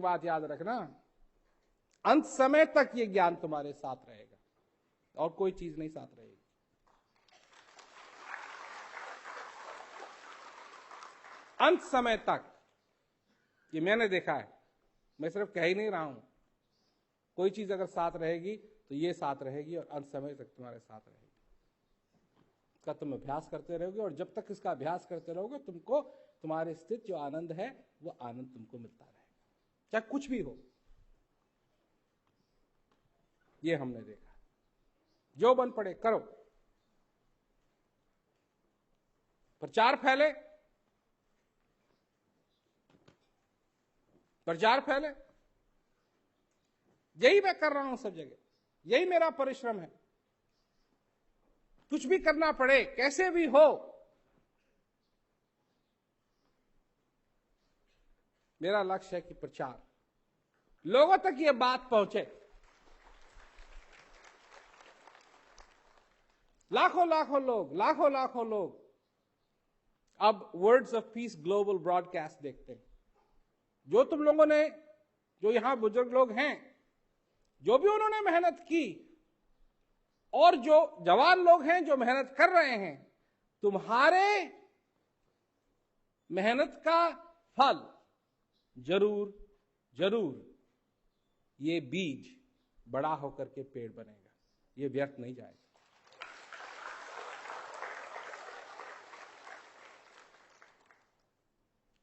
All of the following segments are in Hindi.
बात याद रखना, अंत समय तक ये ज्ञान तुम्हारे साथ रहेगा और कोई चीज नहीं साथ रहेगी। अंत समय तक, ये मैंने देखा है, मैं सिर्फ कह ही नहीं रहा हूं। कोई चीज अगर साथ रहेगी तो ये साथ रहेगी और अंत समय तक तुम्हारे साथ रहेगी। इसका तुम अभ्यास करते रहोगे और जब तक इसका अभ्यास करते रहोगे तुमको तुम्हारे स्थित जो आनंद है वो आनंद तुमको मिलता रहेगा, चाहे कुछ भी हो। ये हमने देखा। जो बन पड़े करो, प्रचार फैले, प्रचार फैले। यही मैं कर रहा हूं सब जगह, यही मेरा परिश्रम है। कुछ भी करना पड़े, कैसे भी हो, मेरा लक्ष्य है कि प्रचार, लोगों तक ये बात पहुंचे। लाखों लाखों लोग, लाखों लाखों लोग अब words of peace global broadcast देखते हैं। जो तुम लोगों ने, जो यहां बुजुर्ग लोग हैं, जो भी उन्होंने मेहनत की, और जो जवान लोग हैं जो मेहनत कर रहे हैं, तुम्हारे मेहनत का फल जरूर जरूर ये बीज बड़ा होकर के पेड़ बनेगा, ये व्यर्थ नहीं जाएगा।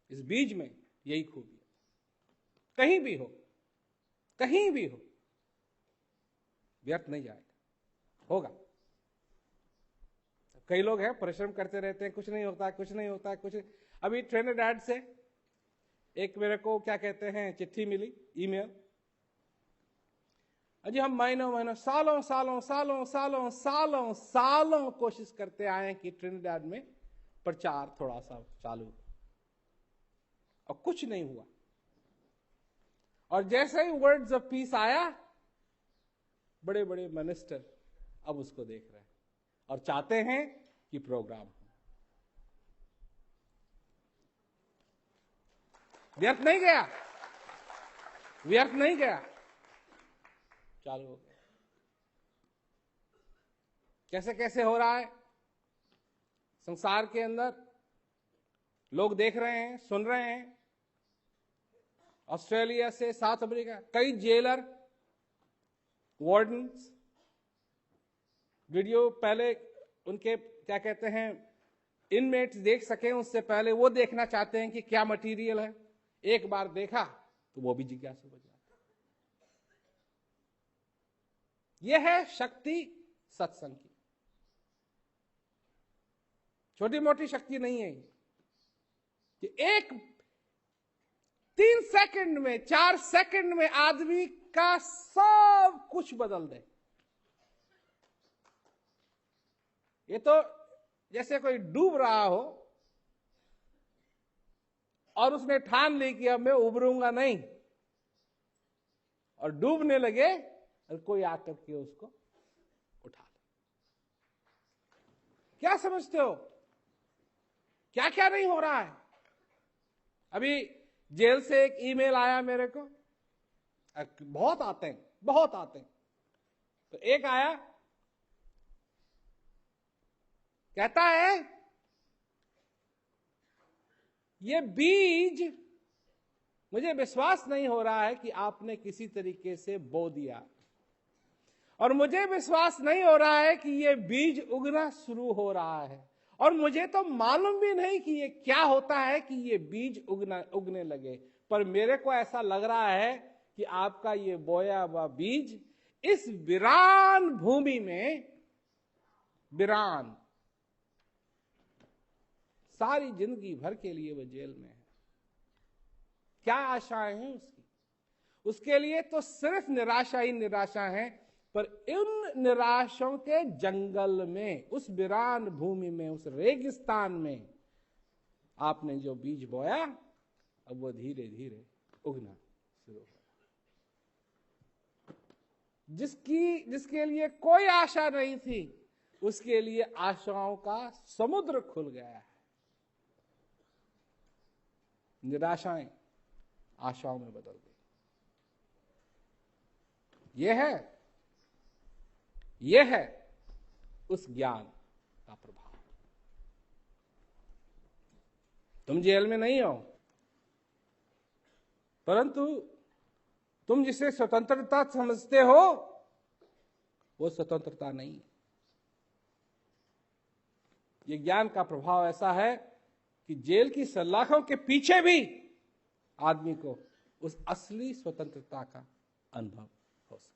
इस बीज में यही खूबी है। कहीं भी हो, कहीं भी हो, व्यर्थ नहीं जाएगा, होगा। कई लोग हैं परिश्रम करते रहते हैं, कुछ नहीं होता, कुछ नहीं होता, कुछ। अभी ट्रिनिडाड से एक मेरे को क्या कहते हैं चिट्ठी मिली, ईमेल। अजी हम महीनों महीनों, सालों सालों सालों सालों सालों सालों कोशिश करते आए कि ट्रिनिडाड में प्रचार थोड़ा सा चालू, और कुछ नहीं हुआ। और जैसे ही वर्ड्स ऑफ पीस आया, बड़े बड़े मिनिस्टर अब उसको देख रहे हैं और चाहते हैं कि प्रोग्राम हो। व्यर्थ नहीं गया, व्यर्थ नहीं गया, चालू हो गया। कैसे कैसे हो रहा है संसार के अंदर, लोग देख रहे हैं, सुन रहे हैं। ऑस्ट्रेलिया से साउथ अफ्रीका, कई जेलर, वार्डन्स वीडियो पहले उनके क्या कहते हैं इनमेट्स देख सकें, उससे पहले वो देखना चाहते हैं कि क्या मटेरियल है। एक बार देखा तो वो भी जिज्ञासु हो जाता है। यह है शक्ति सत्संग की। छोटी मोटी शक्ति नहीं है कि एक 3 सेकंड में, 4 सेकंड में आदमी का सब कुछ बदल दे। ये तो जैसे कोई डूब रहा हो और उसने ठान ली कि अब मैं उबरूंगा नहीं, और डूबने लगे और कोई आकर के उसको उठा ले। क्या समझते हो क्या क्या नहीं हो रहा है? अभी जेल से एक ईमेल आया मेरे को, बहुत आते हैं, बहुत आते हैं। तो एक आया, कहता है ये बीज मुझे विश्वास नहीं हो रहा है कि आपने किसी तरीके से बो दिया, और मुझे विश्वास नहीं हो रहा है कि ये बीज उगना शुरू हो रहा है, और मुझे तो मालूम भी नहीं कि ये क्या होता है कि ये बीज उगने लगे, पर मेरे को ऐसा लग रहा है कि आपका ये बोया हुआ बीज इस वीरान भूमि में, वीरान, सारी जिंदगी भर के लिए वो जेल में है। क्या आशाएं हैं उसकी? उसके लिए तो सिर्फ निराशा ही निराशा है। पर इन निराशाओं के जंगल में, उस वीरान भूमि में, उस रेगिस्तान में आपने जो बीज बोया, अब वो धीरे धीरे उगना शुरू हो। जिसके लिए कोई आशा नहीं थी, उसके लिए आशाओं का समुद्र खुल गया है। निराशाएं आशाओं में बदल गई। यह है उस ज्ञान का प्रभाव। तुम जेल में नहीं हो, परंतु तुम जिसे स्वतंत्रता समझते हो वो स्वतंत्रता नहीं है। ये ज्ञान का प्रभाव ऐसा है कि जेल की सलाखों के पीछे भी आदमी को उस असली स्वतंत्रता का अनुभव हो सके।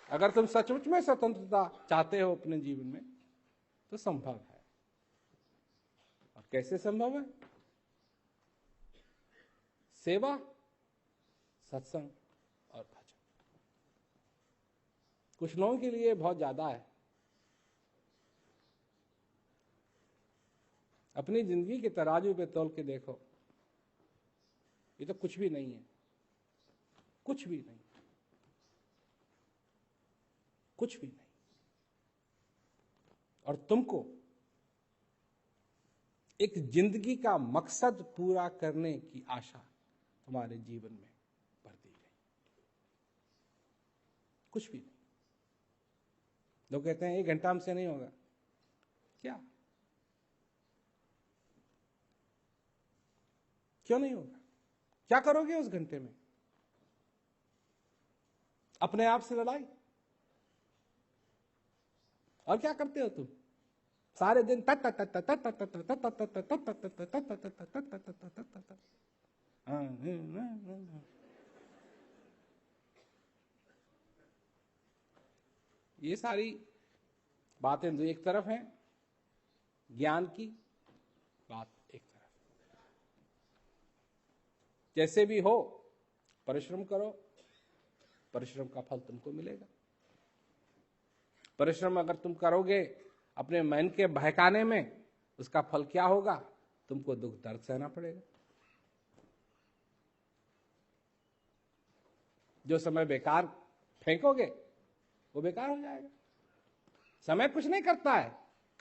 अगर तुम सचमुच में स्वतंत्रता चाहते हो अपने जीवन में तो संभव है। और कैसे संभव है? सेवा, सत्संग और भजन। कुछ लोगों के लिए बहुत ज्यादा है। अपनी जिंदगी के तराजू पे तौल के देखो, ये तो कुछ भी नहीं है, कुछ भी नहीं, कुछ भी नहीं। और तुमको एक जिंदगी का मकसद पूरा करने की आशा तुम्हारे जीवन में भर दी गई। कुछ भी नहीं। लोग कहते हैं 1 घंटा हमसे नहीं होगा। क्या? क्यों नहीं होगा? क्या करोगे उस घंटे में? अपने आप से लड़ाई? और क्या करते हो तुम सारे दिन? ये सारी बातें जो एक तरफ हैं, ज्ञान की बात एक तरफ। जैसे भी हो परिश्रम करो, परिश्रम का फल तुमको मिलेगा। परिश्रम अगर तुम करोगे अपने मन के बहकाने में, उसका फल क्या होगा? तुमको दुख दर्द सहना पड़ेगा। जो समय बेकार फेंकोगे वो बेकार हो जाएगा। समय कुछ नहीं करता है,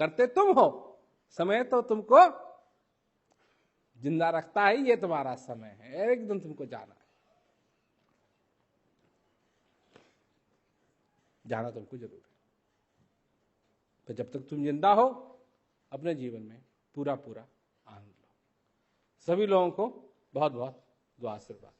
करते तुम हो। समय तो तुमको जिंदा रखता है, ये तुम्हारा समय है, एक दिन तुमको जाना है। जाना तुमको जरूर है। तो जब तक तुम जिंदा हो अपने जीवन में पूरा पूरा आनंद लो। सभी लोगों को बहुत बहुत दुआ आशीर्वाद।